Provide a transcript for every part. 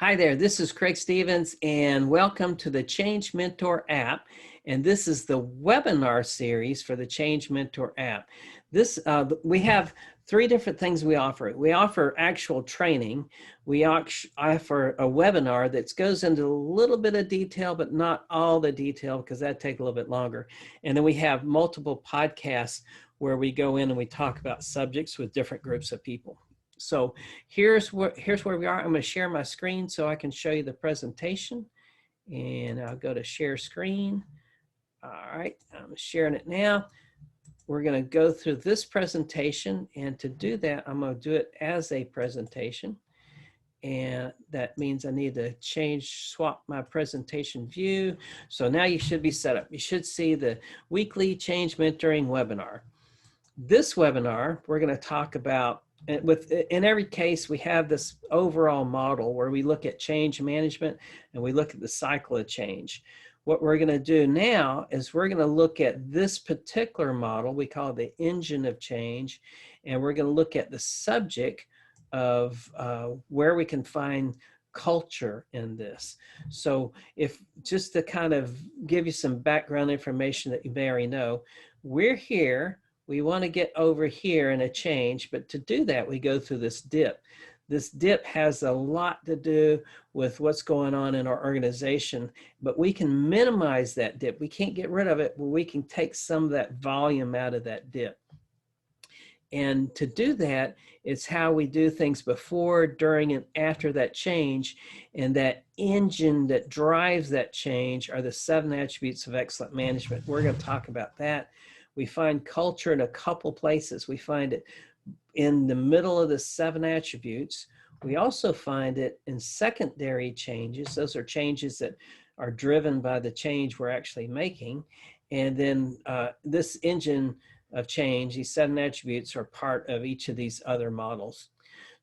Hi there, this is Craig Stevens, and welcome to the Change Mentor app. And this is the webinar series for the Change Mentor app. We have three different things we offer. We offer actual training. We offer a webinar that goes into a little bit of detail, but not all the detail because that'd take a little bit longer. And then we have multiple podcasts where we go in and we talk about subjects with different groups of people. So here's where we are. I'm going to share my screen so I can show you the presentation. And I'll go to share screen. All right, I'm sharing it now. We're going to go through this presentation. And to do that, I'm going to do it as a presentation. And that means I need to swap my presentation view. So now you should be set up. You should see the weekly Change Mentoring webinar. This webinar, we're going to talk about, in every case, we have this overall model where we look at change management and we look at the cycle of change. What we're going to do now is we're going to look at this particular model. We call it the engine of change, and we're going to look at the subject of where we can find culture in this. So just to kind of give you some background information that you may already know, we're here. We want to get over here in a change, but to do that, we go through this dip. This dip has a lot to do with what's going on in our organization, but we can minimize that dip. We can't get rid of it, but we can take some of that volume out of that dip. And to do that, it's how we do things before, during, and after that change. And that engine that drives that change are the 7 attributes of excellent management. We're going to talk about that. We find culture in a couple places. We find it in the middle of the 7 attributes. We also find it in secondary changes. Those are changes that are driven by the change we're actually making. And then this engine of change, these 7 attributes, are part of each of these other models.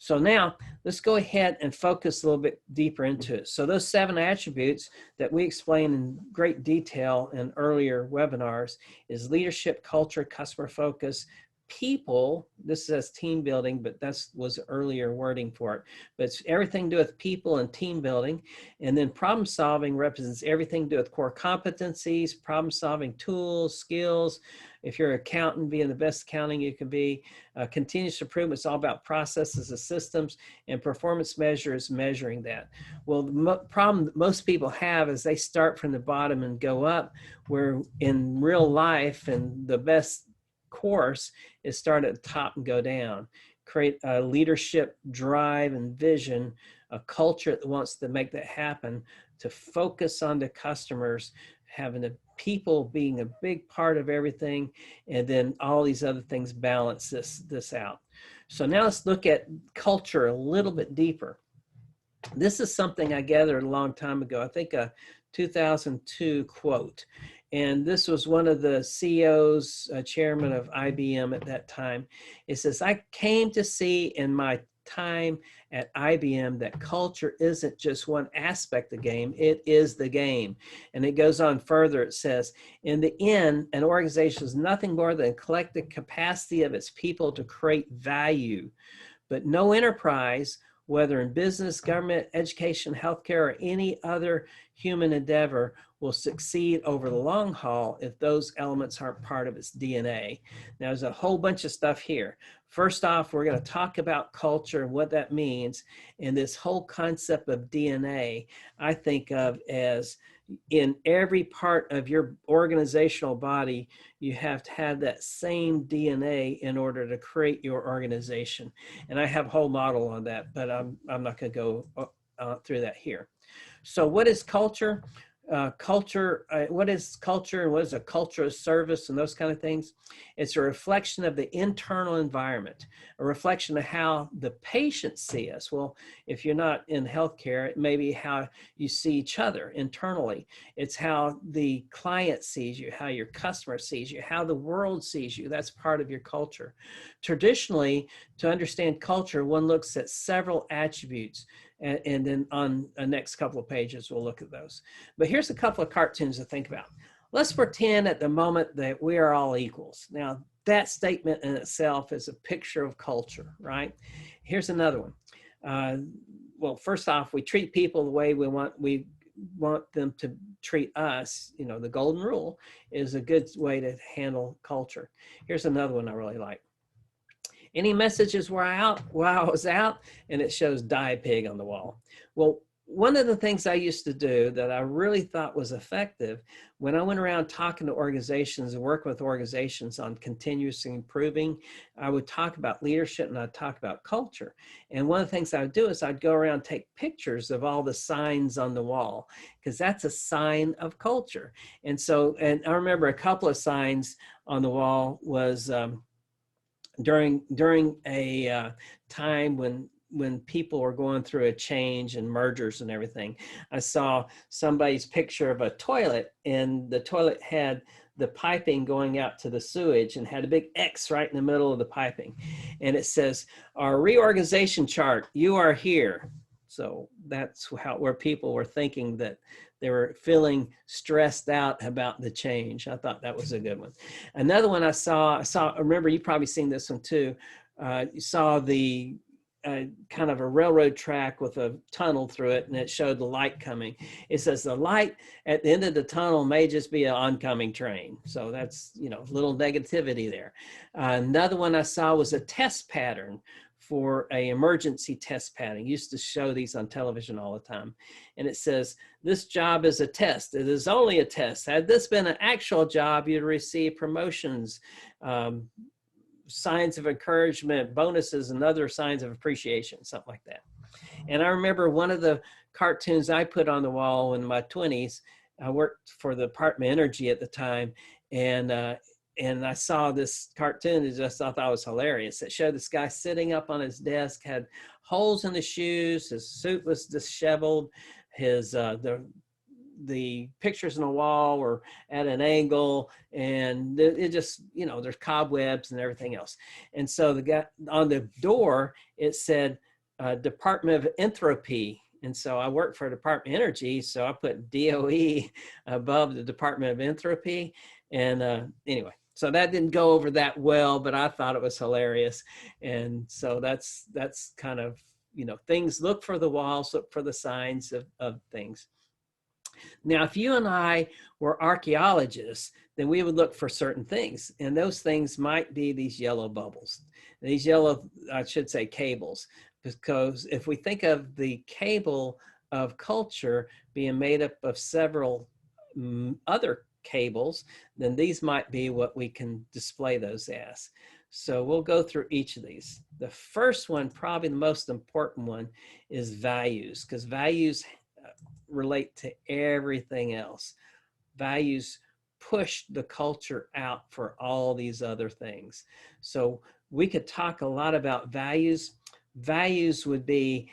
So now let's go ahead and focus a little bit deeper into it. So those 7 attributes that we explain in great detail in earlier webinars is leadership, culture, customer focus, people. This says team building, but that was earlier wording for it. But it's everything to do with people and team building. And then problem solving represents everything to do with core competencies, problem solving tools, skills. If you're an accountant, being the best accounting you can be. Continuous improvement is all about processes and systems, and performance measures measuring that. Well, the problem that most people have is they start from the bottom and go up, where in real life and the best course is start at the top and go down. Create a leadership drive and vision, a culture that wants to make that happen, to focus on the customers, having the people being a big part of everything, and then all these other things balance this out. So now let's look at culture a little bit deeper. This is something I gathered a long time ago. I think a 2002 quote. And this was one of the CEOs, chairman of IBM at that time. It says, I came to see in my time at IBM that culture isn't just one aspect of the game, it is the game. And it goes on further. It says, in the end, an organization is nothing more than a collective capacity of its people to create value. But no enterprise, whether in business, government, education, healthcare, or any other human endeavor, will succeed over the long haul if those elements aren't part of its DNA. Now, there's a whole bunch of stuff here. First off, we're going to talk about culture and what that means. And this whole concept of DNA, I think of as in every part of your organizational body, you have to have that same DNA in order to create your organization. And I have a whole model on that, but I'm not going to go through that here. So what is culture? What is culture and what is a culture of service and those kind of things? It's a reflection of the internal environment, a reflection of how the patients see us. Well, if you're not in healthcare, it may be how you see each other internally. It's how the client sees you, how your customer sees you, how the world sees you. That's part of your culture. Traditionally, to understand culture, one looks at several attributes. And then on the next couple of pages, we'll look at those. But here's a couple of cartoons to think about. Let's pretend at the moment that we are all equals. Now, that statement in itself is a picture of culture, right? Here's another one. well, first off, we treat people the way we want them to treat us. You know, the golden rule is a good way to handle culture. Here's another one I really like. Any messages were out while I was out, and it shows die pig on the wall. Well, one of the things I used to do that I really thought was effective when I went around talking to organizations and working with organizations on continuously improving, I would talk about leadership and I'd talk about culture. And one of the things I would do is I'd go around and take pictures of all the signs on the wall, because that's a sign of culture. And so, and I remember a couple of signs on the wall was, during a time when people were going through a change and mergers and everything, I saw somebody's picture of a toilet, and the toilet had the piping going out to the sewage and had a big X right in the middle of the piping. And it says, our reorganization chart, you are here. So that's where people were thinking that they were feeling stressed out about the change. I thought that was a good one. Another one I saw, remember, you've probably seen this one too. You saw the kind of a railroad track with a tunnel through it, and it showed the light coming. It says the light at the end of the tunnel may just be an oncoming train. So that's, you know, a little negativity there. Another one I saw was a test pattern for a emergency test pattern. Used to show these on television all the time. And it says, this job is a test. It is only a test. Had this been an actual job, you'd receive promotions, signs of encouragement, bonuses, and other signs of appreciation, something like that. And I remember one of the cartoons I put on the wall in my 20s, I worked for the Department of Energy at the time, and I saw this cartoon and just thought that was hilarious. It showed this guy sitting up on his desk, had holes in his shoes, his suit was disheveled, his the pictures on the wall were at an angle, and it just, you know, there's cobwebs and everything else. And so the guy on the door, it said Department of Entropy. And so I worked for Department of Energy, so I put DOE above the Department of Entropy. And anyway, so that didn't go over that well, but I thought it was hilarious. And so that's kind of, you know, things, look for the walls, look for the signs of things. Now, if you and I were archaeologists, then we would look for certain things, and those things might be these yellow bubbles, these yellow, I should say, cables, because if we think of the cable of culture being made up of several other cables, then these might be what we can display those as. So we'll go through each of these. The first one, probably the most important one, is values, because values relate to everything else. Values push the culture out for all these other things. So we could talk a lot about values. Values would be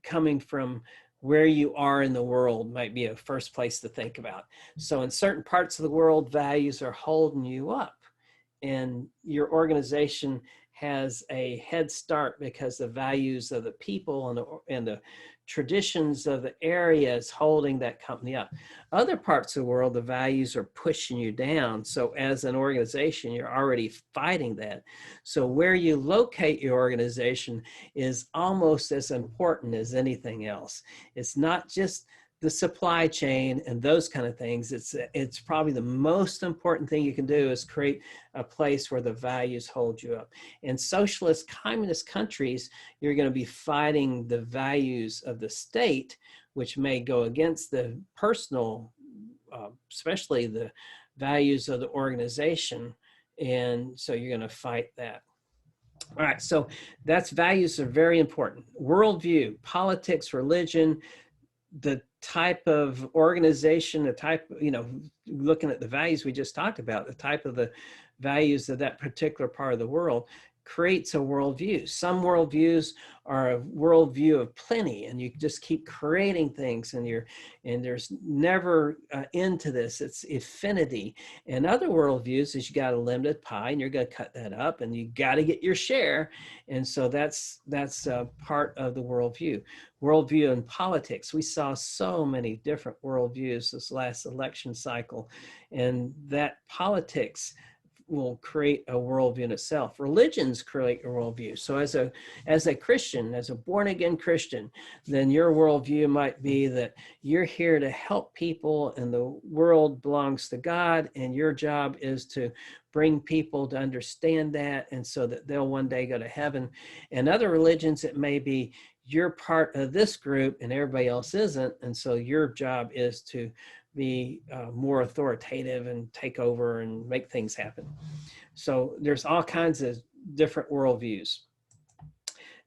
coming from where you are in the world, might be a first place to think about. So in certain parts of the world, values are holding you up, and your organization has a head start because the values of the people and the traditions of the area is holding that company up. Other parts of the world, the values are pushing you down. So as an organization, you're already fighting that. So where you locate your organization is almost as important as anything else. It's not just the supply chain and those kind of things. It's probably the most important thing you can do is create a place where the values hold you up. In socialist communist countries, you're going to be fighting the values of the state, which may go against the personal, especially the values of the organization. And so you're going to fight that. All right, so that's, values are very important. Worldview, politics, religion, the type of organization, the type, you know, looking at the values we just talked about, the type of the values of that particular part of the world creates a worldview. Some worldviews are a worldview of plenty, and you just keep creating things, and there's never end to this. It's infinity. And other worldviews is you got a limited pie, and you're going to cut that up, and you got to get your share. And so that's part of the worldview. Worldview in politics. We saw so many different worldviews this last election cycle, and that politics will create a worldview in itself. Religions create a worldview. So as a Christian, as a born again Christian, then your worldview might be that you're here to help people and the world belongs to God, and your job is to bring people to understand that, and so that they'll one day go to heaven. And other religions, it may be you're part of this group and everybody else isn't, and so your job is to be more authoritative and take over and make things happen. So there's all kinds of different worldviews.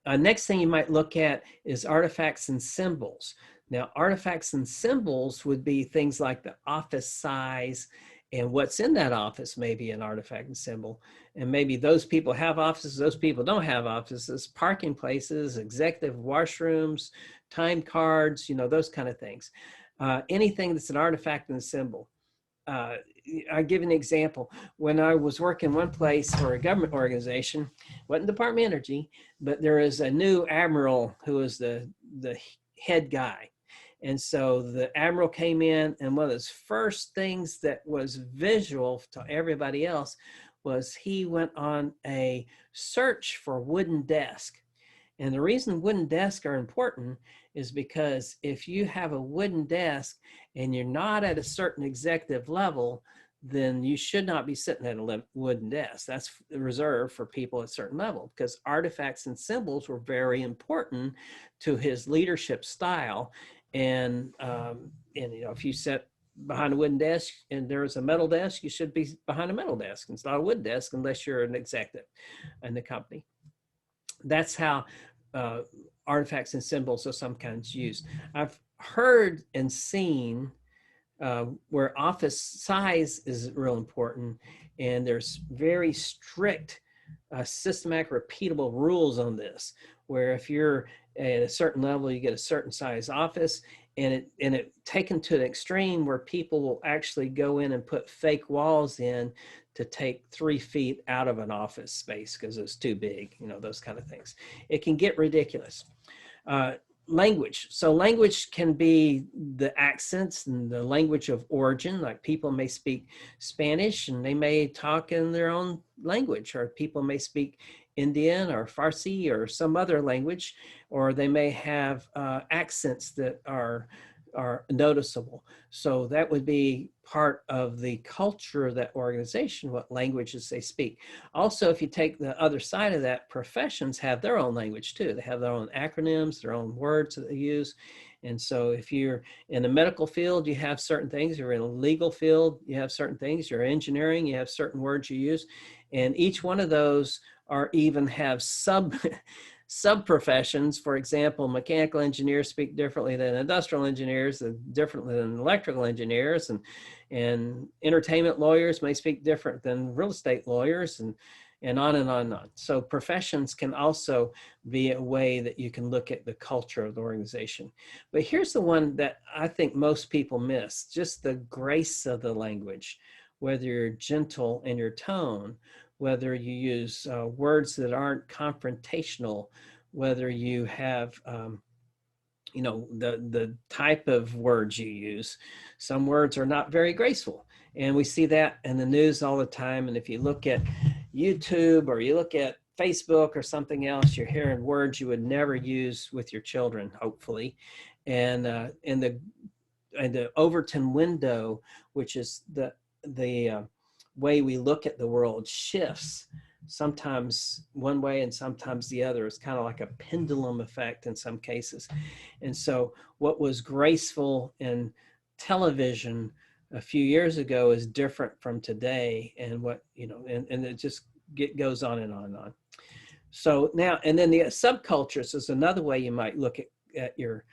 Next thing you might look at is artifacts and symbols. Now, artifacts and symbols would be things like the office size, and what's in that office may be an artifact and symbol. And maybe those people have offices, those people don't have offices, parking places, executive washrooms, time cards, those kind of things. Anything that's an artifact and a symbol. I'll give an example. When I was working one place for a government organization, wasn't Department of Energy, but there is a new admiral who is the head guy. And so the admiral came in, and one of his first things that was visual to everybody else was he went on a search for wooden desk. And the reason wooden desks are important is because if you have a wooden desk and you're not at a certain executive level, then you should not be sitting at a wooden desk. That's reserved for people at a certain level, because artifacts and symbols were very important to his leadership style. And if you sit behind a wooden desk and there's a metal desk, you should be behind a metal desk. It's not a wood desk unless you're an executive in the company. That's how artifacts and symbols of some kinds used. I've heard and seen where office size is real important, and there's very strict systematic repeatable rules on this, where if you're at a certain level, you get a certain size office, and it taken to an extreme where people will actually go in and put fake walls in to take 3 feet out of an office space because it's too big, those kind of things. It can get ridiculous. Language. So language can be the accents and the language of origin. Like people may speak Spanish and they may talk in their own language, or people may speak Indian or Farsi or some other language, or they may have accents that are noticeable. So that would be part of the culture of that organization, what languages they speak. Also, if you take the other side of that, professions have their own language too. They have their own acronyms, their own words that they use. And so if you're in the medical field, you have certain things. You're in a legal field, you have certain things. You're engineering, you have certain words you use. And each one of those are even have sub-professions. For example, mechanical engineers speak differently than industrial engineers, differently than electrical engineers, and entertainment lawyers may speak different than real estate lawyers, and on and on and on. So professions can also be a way that you can look at the culture of the organization. But here's the one that I think most people miss, just the grace of the language, whether you're gentle in your tone, whether you use words that aren't confrontational, whether you have, the type of words you use. Some words are not very graceful. And we see that in the news all the time. And if you look at YouTube or you look at Facebook or something else, you're hearing words you would never use with your children, hopefully. And in the Overton window, which is the way we look at the world, shifts sometimes one way and sometimes the other. It's kind of like a pendulum effect in some cases. And so what was graceful in television a few years ago is different from today, and and it just goes on and on and on. So now, and then the subcultures is another way you might look at your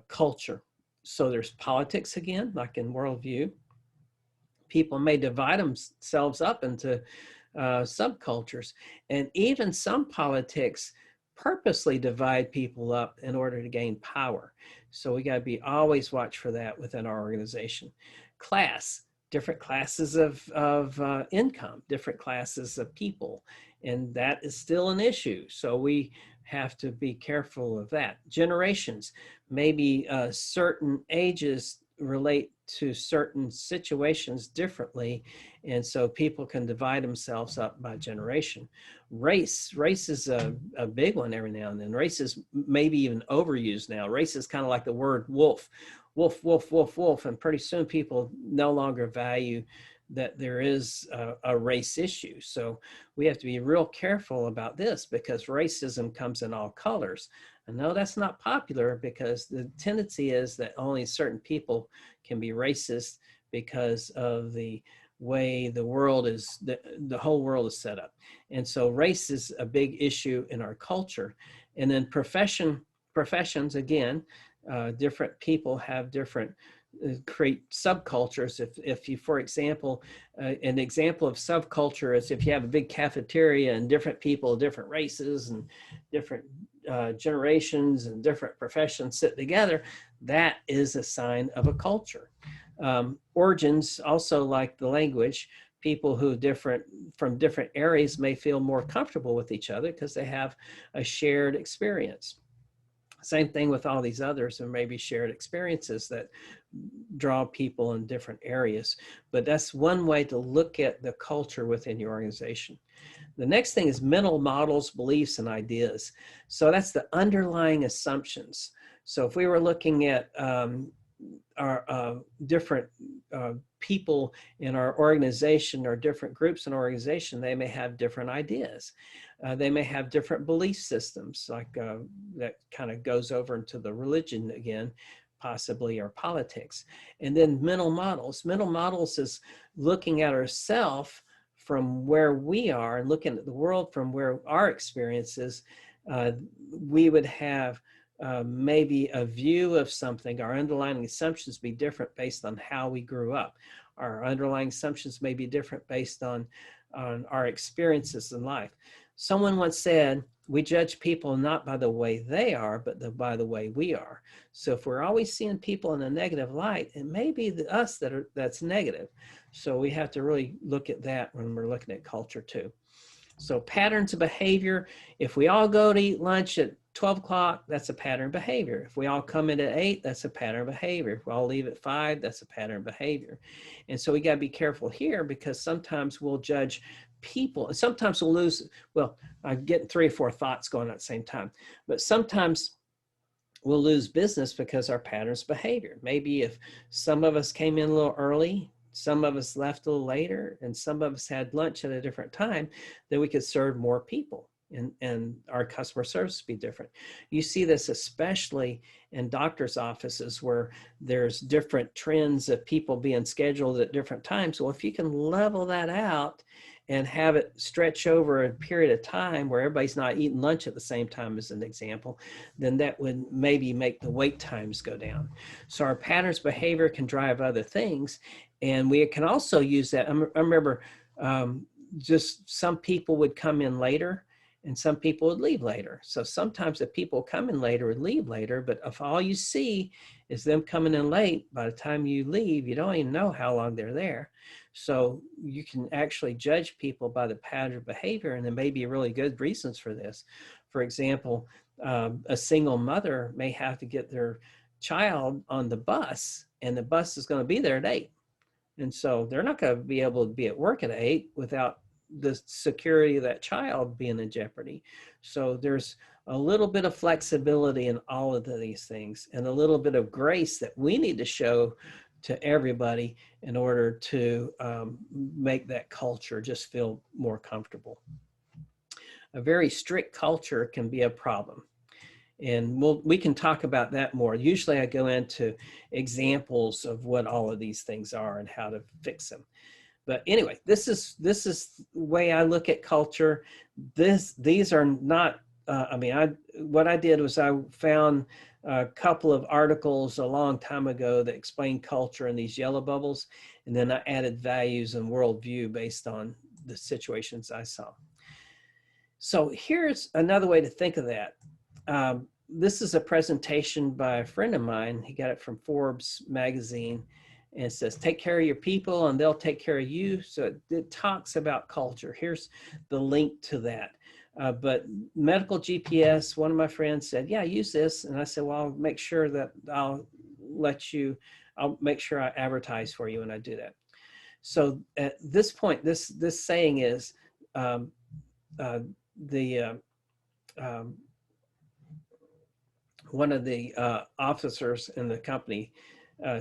culture. So there's politics again, like in worldview. People may divide themselves up into subcultures, and even some politics purposely divide people up in order to gain power. So we got to be always watch for that within our organization. Class, different classes of income, different classes of people, and that is still an issue. So we have to be careful of that. Generations, maybe certain ages relate to certain situations differently, and so people can divide themselves up by generation. Race is a big one every now and then. Race is maybe even overused now. Race is kind of like the word wolf, wolf, wolf, wolf, wolf, and pretty soon people no longer value that there is a race issue. So we have to be real careful about this, because racism comes in all colors. I know that's not popular, because the tendency is that only certain people can be racist because of the way the world is, the whole world is set up. And so race is a big issue in our culture. And then professions, again, different people have different create subcultures. If you, for example, an example of subculture is if you have a big cafeteria and different people, different races and different generations and different professions sit together, that is a sign of a culture. Origins, also like the language, people who from different areas may feel more comfortable with each other because they have a shared experience. Same thing with all these others, and maybe shared experiences that draw people in different areas. But that's one way to look at the culture within your organization. The next thing is mental models, beliefs, and ideas. So that's the underlying assumptions. So if we were looking at our different people in our organization or different groups in our organization, they may have different ideas. They may have different belief systems, like that kind of goes over into the religion again, possibly, or politics. And then mental models. Mental models is looking at ourselves from where we are and looking at the world from where our experiences. We would have maybe a view of something. Our underlying assumptions be different based on how we grew up. Our underlying assumptions may be different based on our experiences in life. Someone once said, we judge people not by the way they are, but by the way we are. So if we're always seeing people in a negative light, it may be us that's negative. So we have to really look at that when we're looking at culture too. So patterns of behavior, if we all go to eat lunch at 12 o'clock, that's a pattern of behavior. If we all come in at 8, that's a pattern of behavior. If we all leave at 5, that's a pattern of behavior. And so we got to be careful here, because sometimes we'll judge people, and sometimes we'll lose, well, I'm getting 3 or 4 thoughts going at the same time, but sometimes we'll lose business because our patterns of behavior. Maybe if some of us came in a little early, some of us left a little later, and some of us had lunch at a different time, then we could serve more people, and our customer service would be different. You see this especially in doctor's offices where there's different trends of people being scheduled at different times. Well, if you can level that out and have it stretch over a period of time where everybody's not eating lunch at the same time, as an example, then that would maybe make the wait times go down. So our patterns behavior can drive other things. And we can also use that. I remember just some people would come in later and some people would leave later. So sometimes the people come in later would leave later, but if all you see is them coming in late, by the time you leave, you don't even know how long they're there. So you can actually judge people by the pattern of behavior, and there may be really good reasons for this. For example, a single mother may have to get their child on the bus, and the bus is going to be there at 8. And so they're not going to be able to be at work at 8 without the security of that child being in jeopardy. So there's a little bit of flexibility in all of these things, and a little bit of grace that we need to show to everybody in order to make that culture just feel more comfortable. A very strict culture can be a problem. And we can talk about that more. Usually I go into examples of what all of these things are and how to fix them. But anyway, this is the way I look at culture. These are not, what I did was I found a couple of articles a long time ago that explained culture in these yellow bubbles. And then I added values and worldview based on the situations I saw. So here's another way to think of that. This is a presentation by a friend of mine. He got it from Forbes magazine, and it says, take care of your people and they'll take care of you. So it talks about culture. Here's the link to that. But Medical GPS, one of my friends said, yeah, use this. And I said, well, I'll make sure that I'll let you I'll make sure I advertise for you when I do that. So at this point, this saying is um, the one of the officers in the company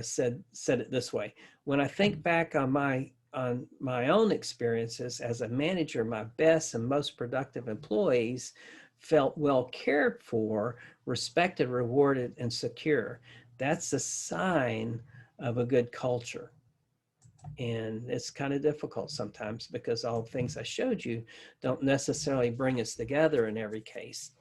said it this way: when I think back on my own experiences as a manager, my best and most productive employees felt well cared for, respected, rewarded, and secure. That's a sign of a good culture. And it's kind of difficult sometimes because all the things I showed you don't necessarily bring us together in every case.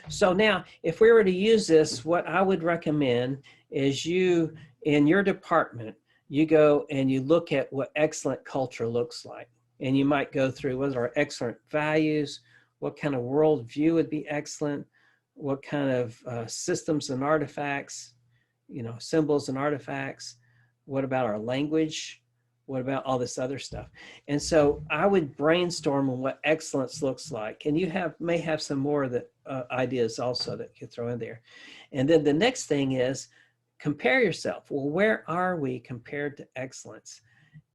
So now, if we were to use this, what I would recommend is you, in your department, you go and you look at what excellent culture looks like. And you might go through what are excellent values, what kind of worldview would be excellent, what kind of systems and artifacts, symbols and artifacts, what about our language, what about all this other stuff? And so I would brainstorm on what excellence looks like. And you may have some more that ideas also that you throw in there. And then the next thing is compare yourself. Well, where are we compared to excellence?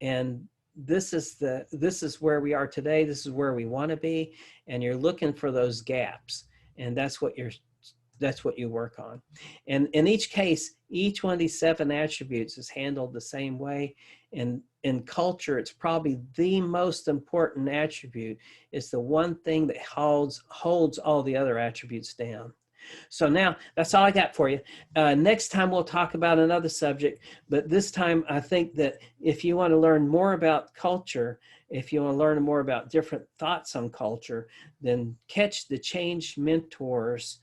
And this is where we are today. This is where we want to be. And you're looking for those gaps. And that's what you work on. And in each case, each one of these 7 attributes is handled the same way. And in culture, it's probably the most important attribute. It's the one thing that holds all the other attributes down. So now that's all I got for you. Next time we'll talk about another subject, but this time I think that if you want to learn more about culture, if you want to learn more about different thoughts on culture, then catch the Change Mentors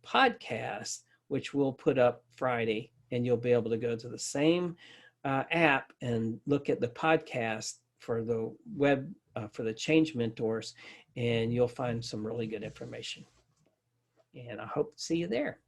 podcast, which we'll put up Friday, and you'll be able to go to the same app and look at the podcast for the web for the Change Mentors, and you'll find some really good information. And I hope to see you there.